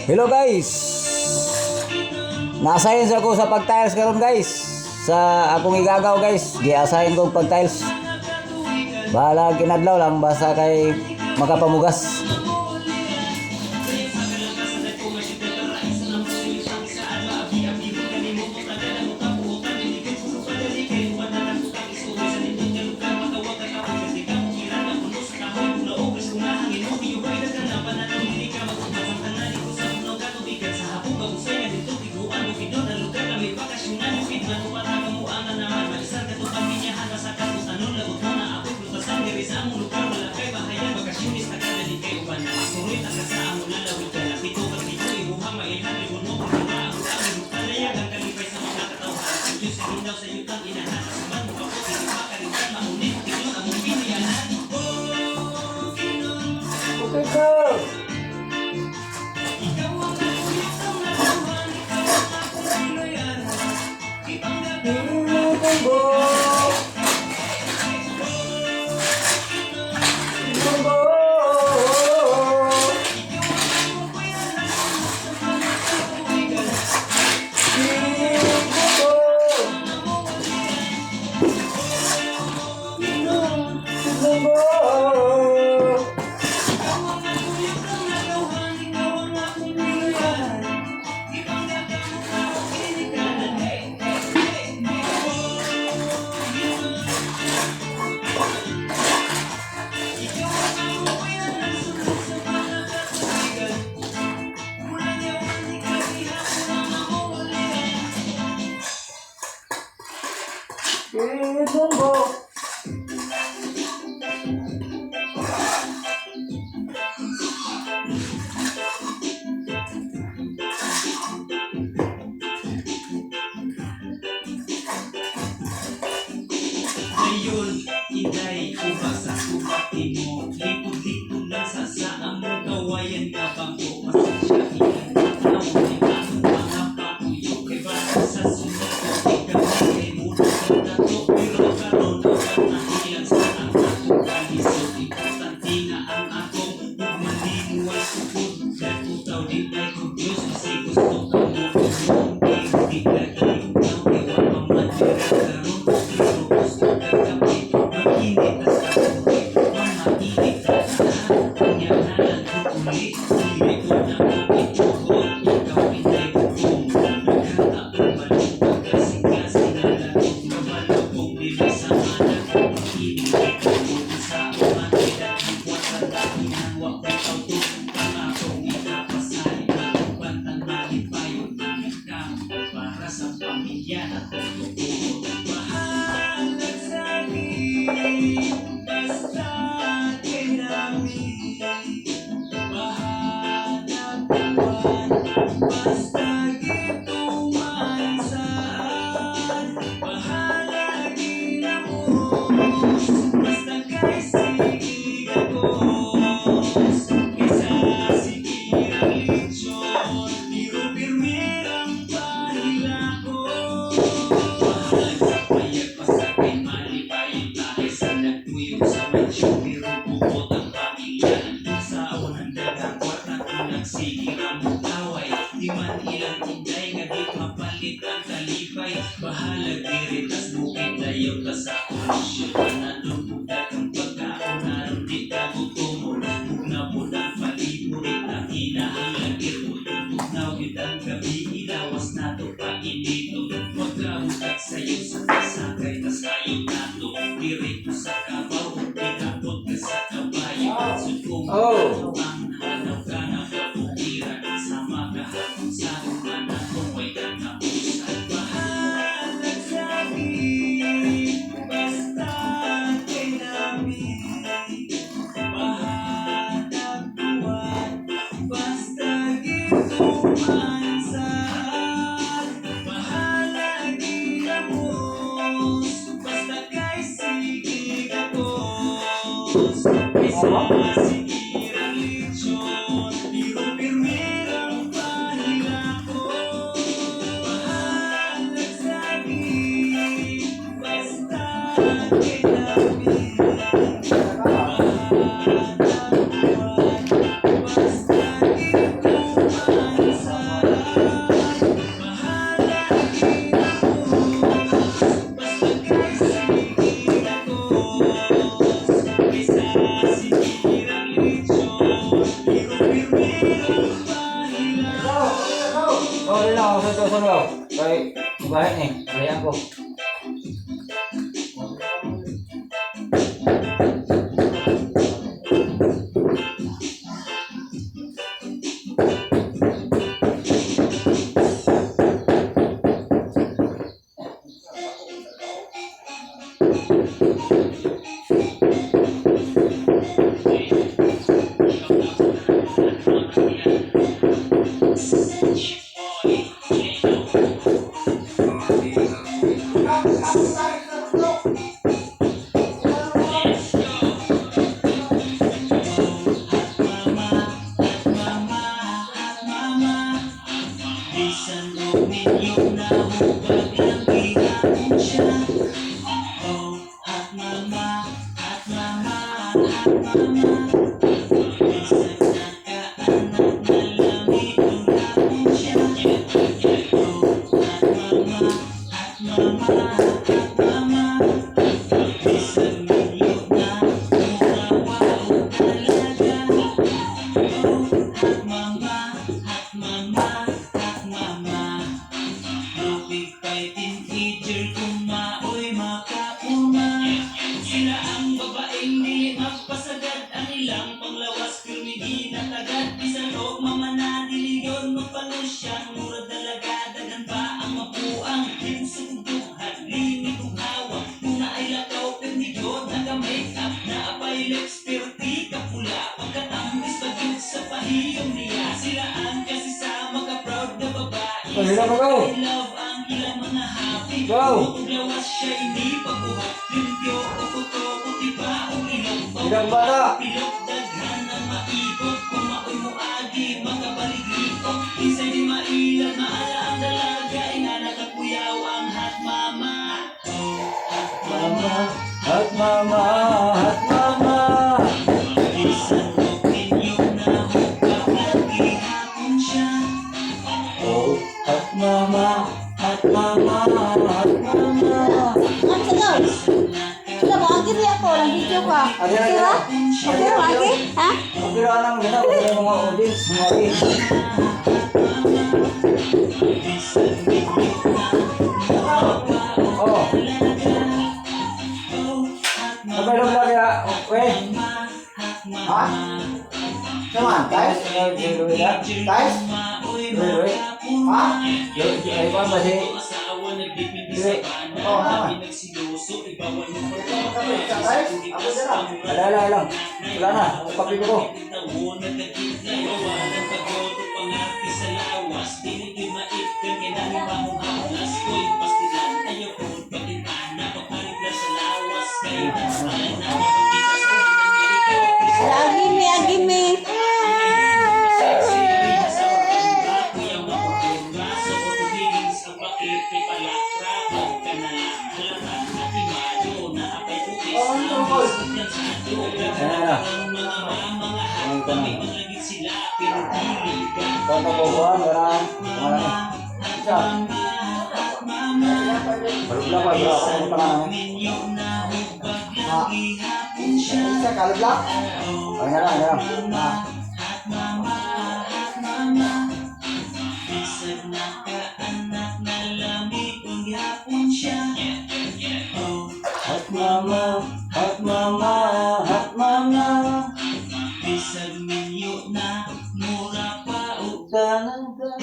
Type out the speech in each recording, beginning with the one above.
Hello guys. Na-assign ako sa pag-tiles karon guys. Sa akong igagaw guys, gi-assign ko pag-tiles. Bahala kinadlaw lang basta kay makapamugas. Ngayon, inday, ubasa kupati mo. Likod-likod lang sa saan mo. Kawayan nga bangko, pasensya ilan. Nawali ka ng mga patuyo. Kay basta sa sunod ko, ikaw kay muna sa dato. Pero karon agad na ilan sa ang atong kalisod. Importante nga ang atong magmalimuay sukod. Nagputaw din ay kung Diyos, kasi gusto ka mo. Hindi ka kayo daw, ewan pa man karon. Para sa pamilya at di man ilang inday nga di mapalit ang kalipay. Bahalag diri tas bukid dayo ka sa orisyon. Nanulog dagang pagkaon naroon di ka gutom. Bugna po ng paliburit ang inahalagir. Tugnaw yun ang gabi ilawas na to pa inito. Magkahugag sa'yo sa kasakay tas kayo na to. Diri ko sa kabaw, pinapot ka sa kabayo. Sudkong ang nanaw ka na kaputiran. Sama ka sa mga nakuway ka na usan. Bahalag sa'kin, basta kay namin. Bahalag buwan, basta gituman saan. Bahalag ilamos, basta kay sige gatos. Isa sikirang lechon, biro pirmirang pahilako. Bahalag sa'kin, basta kay namin. Bahalag buwan, basta gituman tusok daw. Kay bahit ni, kaya ko. Bisan o ninyo na hubag lang ihapon siya. Oh, hot mama, hot mama, hot mama. Bisan nakaanak na lamig ang hapon siya. Oh, hot mama, hot mama, hot mama. Bisan ninyo na murawa o talaga. Oh, hot mama, hot mama. Mama, lupig pa'y teenager kung mao'y makauna. Sila ang babaeng di magpasagad, ang ilang panglawas pirmigi na tagad. Bisan og mamana diliyon magpalusya, mura dalaga dagan pa ang mapuang. Pinsugduhan, limit ug hawak, muna ay lakaw pirmigyon, naga-make up na apay lips, pero di ka pula. Pagkatambis bagyod sa pahiyong niya, sila ang kasi sa maka-proud na babae. Pahila mo go. Love ang ilang mga happy. Go. Lawas siya hindi pagbuhat. Limpyo o kuto, puti pa o ilong. Ilang bata. Pilok daghan na maibot. Kung mao'y muagi, magkabaliglikot. Isa'y di mailag, maala ang dalaga. Inanakakuyaw ang hot mama. Oh, hot mama. Hot mama, hot mama. Isang opinyon na hubag lagi hapon siya. Oh, hot mama, hot mama, hot mama. Ang sayaw. Sila mo, agin niya ako. Nag-video ka. Agin, agin. Sila? Agin mo, agin? Ha? Pero anong ginagawa ng mga audience, mga audience? Oh. Nagbalog lang ya. Okay. Ha? Naman, guys? Guys? Luwi? Ha? Ay, ba ba si? Luwi? Oo, naman. Alala lang. Wala na. Papi ko. Agin me, agin me. Konto ko buwan, garang. Marami. Isa. Balog lang, wala ako ng pangalan. Ha? Isa, kalog lang. Ay, garang, garang. Ha? Bisag nakaanak na lamig ang yapon siya. Hot mama, hot mama, hot mama. Bisag minyo na mura pa o Tanan ka.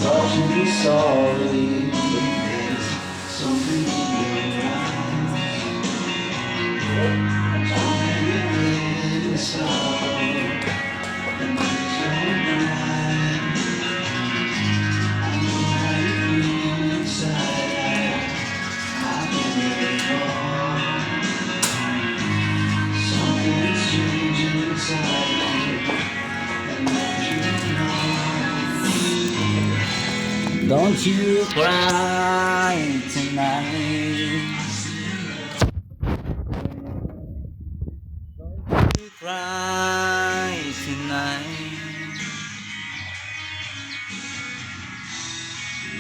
Thought you'd be sorry, but there's something in your eyes. Something inside that makes your mind. I know how you feel inside. I've been there before. Something is changing inside you that makes you know. Don't you cry tonight. Don't you cry tonight.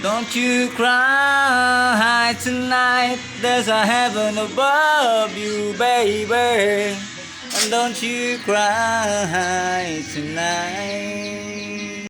Don't you cry tonight. There's a heaven above you, baby. And don't you cry tonight.